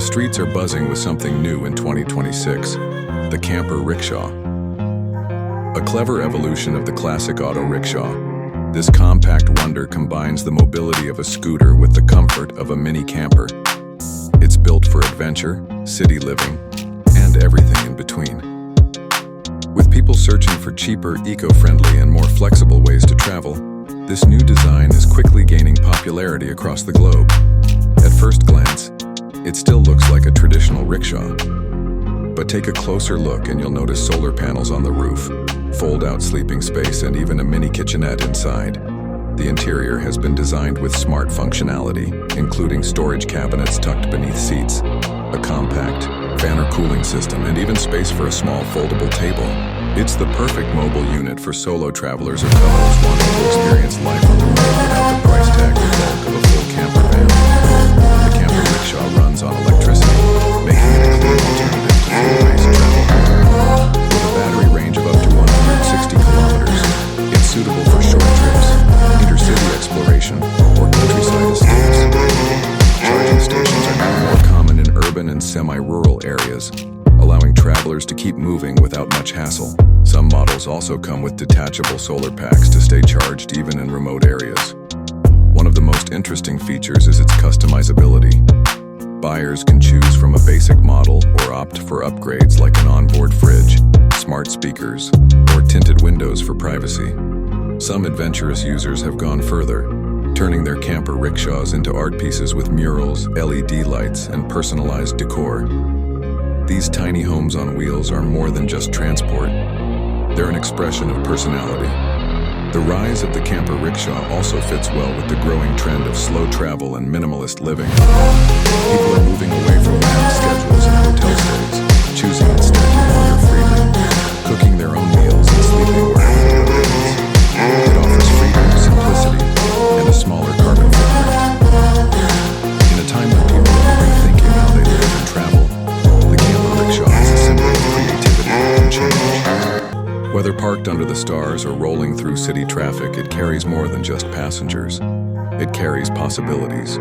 streets are buzzing with something new in 2026, the camper rickshaw. A clever evolution of the classic auto rickshaw, this compact wonder combines the mobility of a scooter with the comfort of a mini camper. It's built for adventure, city living, and everything in between. With people searching for cheaper, eco-friendly, and more flexible ways to travel, this new design is quickly gaining popularity across the globe. At first glance, it still looks like a traditional rickshaw. But take a closer look and you'll notice solar panels on the roof, fold-out sleeping space, and even a mini kitchenette inside. The interior has been designed with smart functionality, including storage cabinets tucked beneath seats, a compact fan or cooling system, and even space for a small foldable table. It's the perfect mobile unit for solo travelers or couples wanting to experience life on the road without the price tag or bulk of a full camper van. The camper rickshaw runs on electricity, making it a clean alternative to fuel-based travel. With a battery range of up to 160 kilometers, it's suitable for short trips, intercity exploration, or countryside escapes. Charging stations are now more common in urban and semi-rural areas, allowing travelers to keep moving without much hassle. Some models also come with detachable solar packs to stay charged even in remote areas. One of the most interesting features is its customizability. Buyers can choose from a basic model or opt for upgrades like an onboard fridge, smart speakers, or tinted windows for privacy. Some adventurous users have gone further, turning their camper rickshaws into art pieces with murals, LED lights, and personalized decor. These tiny homes on wheels are more than just transport. They're an expression of personality. The rise of the camper rickshaw also fits well with the growing trend of slow travel and minimalist living. People are moving away from planned schedules and hotel stays, choosing instead to wander freely, cooking their own meals and sleeping wherever the road ends. It offers freedom, simplicity, and a smaller carbon footprint. In a time when people are rethinking how they live and travel, the camper rickshaw is a symbol of creativity and change. Whether parked under the stars or rolling through city traffic, it carries more than just passengers. It carries possibilities.